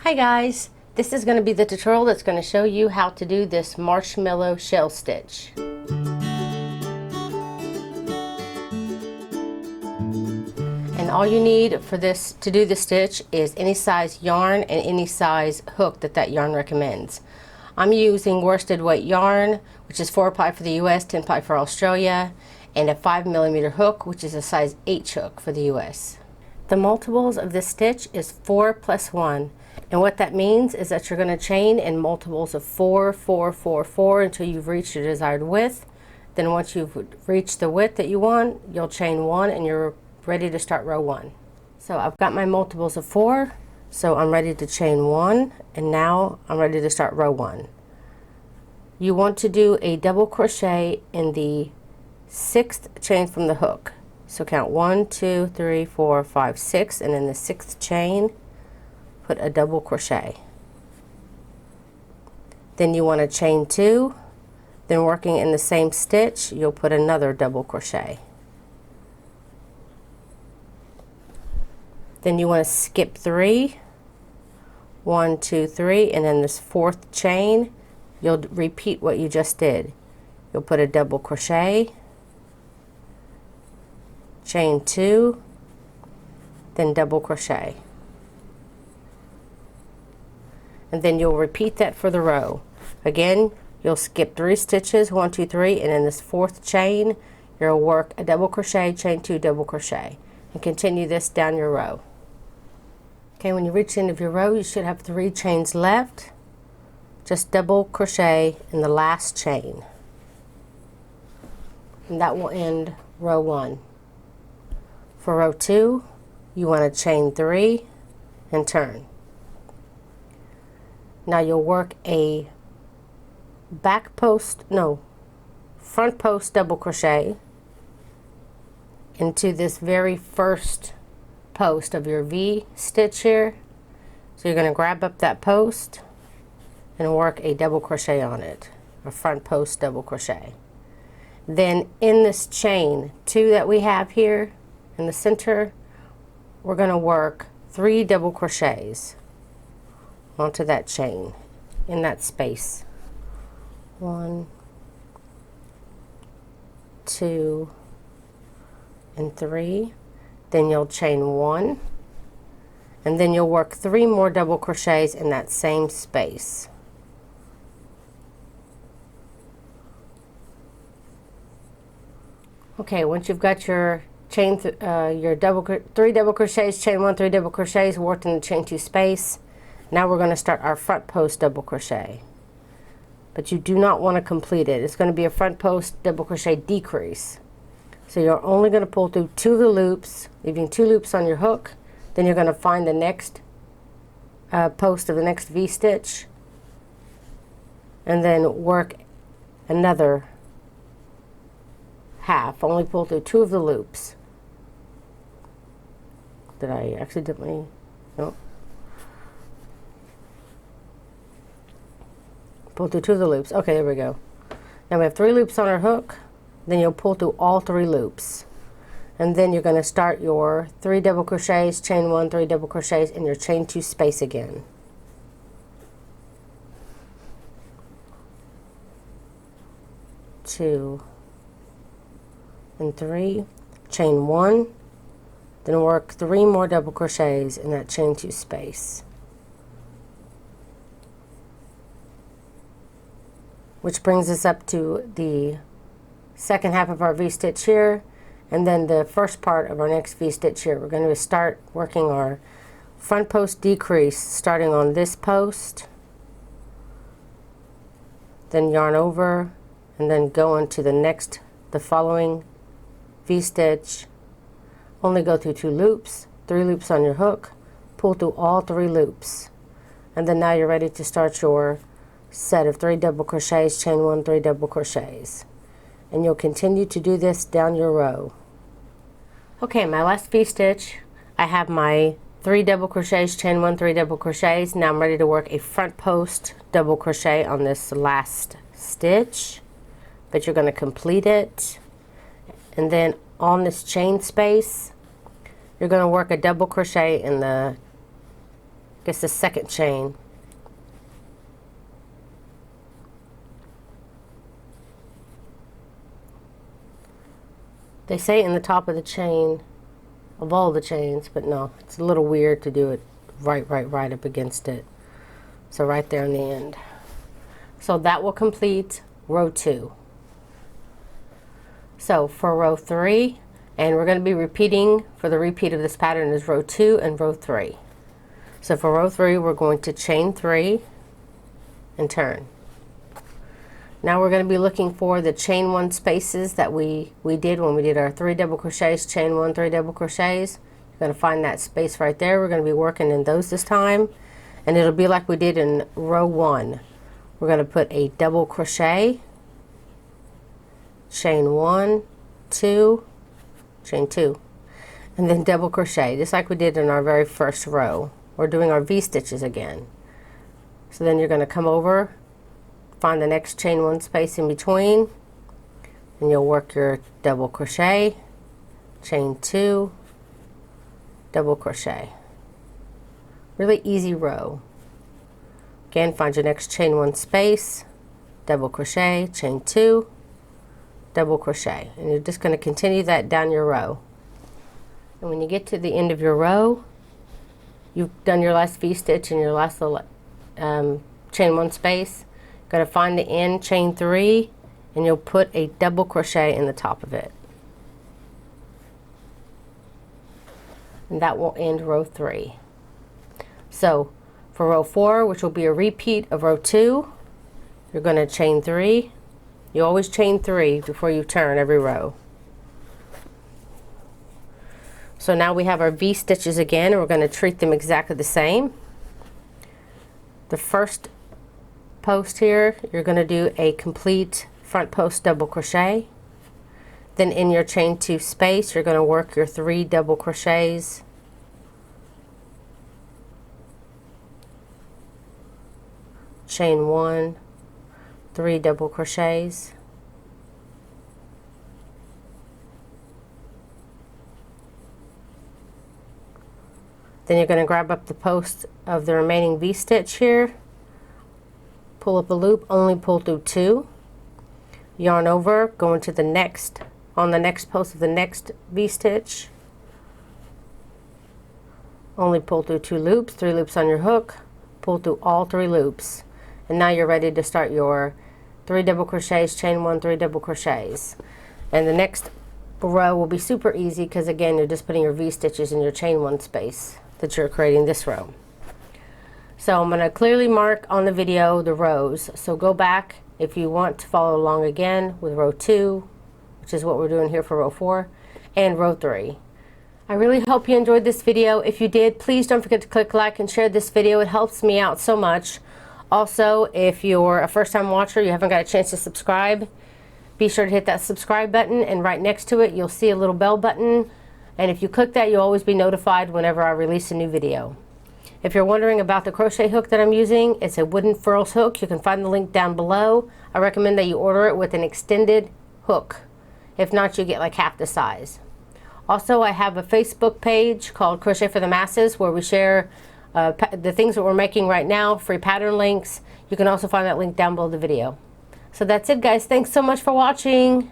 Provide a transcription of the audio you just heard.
Hi guys, this is going to be the tutorial that's going to show you how to do this marshmallow shell stitch. And all you need for this to do the stitch is any size yarn and any size hook that yarn recommends. I'm using worsted weight yarn, which is 4-ply for the US, 10-ply for Australia, and a 5mm hook, which is a size H hook for the US. The multiples of this stitch is 4 plus 1. And what that means is that you're going to chain in multiples of 4, 4, 4, 4 until you've reached your desired width. Then once you've reached the width that you want, you'll chain 1 and you're ready to start row 1. So I've got my multiples of 4, so I'm ready to chain 1, and now I'm ready to start row 1. You want to do a double crochet in the 6th chain from the hook. So count 1, 2, 3, 4, 5, 6, and in the 6th chain put a double crochet. Then you want to chain 2, then working in the same stitch you'll put another double crochet. Then you want to skip 3, 1, 2, 3, and in this 4th chain you'll repeat what you just did. You'll put a double crochet, chain 2, then double crochet. And then you'll repeat that for the row. Again, you'll skip 3 stitches, 1, 2, 3, and in this 4th chain you'll work a double crochet, chain 2, double crochet, and continue this down your row. Okay, when you reach the end of your row you should have 3 chains left. Just double crochet in the last chain, and that will end row 1. For row 2 you want to chain 3 and turn. Now you'll work a front post double crochet into this very first post of your V stitch here. So you're going to grab up that post and work a double crochet on it, a front post double crochet. Then in this chain 2 that we have here in the center, we're going to work 3 double crochets onto that chain in that space. 1, 2, and 3. Then you'll chain 1, and then you'll work 3 more double crochets in that same space. Okay, once you've got your chain your 3 double crochets, chain 1, 3 double crochets worked in the chain 2 space. Now we're going to start our front post double crochet, but you do not want to complete it. It's going to be a front post double crochet decrease. So you're only going to pull through 2 of the loops, leaving 2 loops on your hook. Then you're going to find the next post of the next V stitch, and then work another half. Only pull through 2 of the loops. Did I accidentally? No. Pull through 2 of the loops. Okay, there we go. Now we have 3 loops on our hook. Then you'll pull through all 3 loops, and then you're going to start your 3 double crochets, chain 1, 3 double crochets in your chain 2 space again. Two and 3, chain 1, then work 3 more double crochets in that chain 2 space. Which brings us up to the second half of our V-stitch here, and then the first part of our next V-stitch here. We're going to start working our front post decrease starting on this post, then yarn over, and then go into the following V-stitch. Only go through 2 loops, 3 loops on your hook, pull through all 3 loops, and then now you're ready to start your set of 3 double crochets, chain 1, 3 double crochets, and you'll continue to do this down your row. Okay, my last V-stitch, I have my 3 double crochets, chain 1, 3 double crochets. Now I'm ready to work a front post double crochet on this last stitch, but you're going to complete it, and then on this chain space you're going to work a double crochet in the guess the second chain. They say in the top of the chain, of all the chains, but no, it's a little weird to do it right up against it. So right there in the end. So that will complete row 2. So for row 3, and we're going to be repeating, for the repeat of this pattern is row 2 and row 3. So for row 3, we're going to chain 3 and turn. Now we're going to be looking for the chain 1 spaces that we did when we did our 3 double crochets, chain 1, 3 double crochets. You're going to find that space right there. We're going to be working in those this time, and it'll be like we did in row 1. We're going to put a double crochet, chain 1, 2, chain 2, and then double crochet, just like we did in our very first row. We're doing our V-stitches again. So then you're going to come over, find the next chain 1 space in between, and you'll work your double crochet, chain 2, double crochet. Really easy row. Again, find your next chain 1 space, double crochet, chain 2, double crochet, and you're just going to continue that down your row. And when you get to the end of your row, you've done your last V-stitch and your last little chain 1 space. Going to find the end, chain 3, and you'll put a double crochet in the top of it. And that will end row 3. So for row 4, which will be a repeat of row 2, you're going to chain 3. You always chain 3 before you turn every row. So now we have our V-stitches again, and we're going to treat them exactly the same. The first post here, you're going to do a complete front post double crochet. Then in your chain 2 space, you're going to work your 3 double crochets. Chain 1, 3 double crochets. Then you're going to grab up the post of the remaining V-stitch here. Pull up a loop, only pull through 2. Yarn over, go into the next, on the next post of the next V-stitch. Only pull through 2 loops, 3 loops on your hook, pull through all 3 loops. And now you're ready to start your 3 double crochets, chain 1, 3 double crochets. And the next row will be super easy because again, you're just putting your V-stitches in your chain 1 space that you're creating this row. So I'm going to clearly mark on the video the rows. So go back if you want to follow along again with row 2, which is what we're doing here for row 4, and row 3. I really hope you enjoyed this video. If you did, please don't forget to click like and share this video. It helps me out so much. Also, if you're a first-time watcher, you haven't got a chance to subscribe, be sure to hit that subscribe button, and right next to it you'll see a little bell button, and if you click that you'll always be notified whenever I release a new video. If you're wondering about the crochet hook that I'm using, it's a wooden furls hook. You can find the link down below. I recommend that you order it with an extended hook. If not, you get like half the size. Also, I have a Facebook page called Crochet for the Masses where we share the things that we're making right now, free pattern links. You can also find that link down below the video. So that's it, guys. Thanks so much for watching.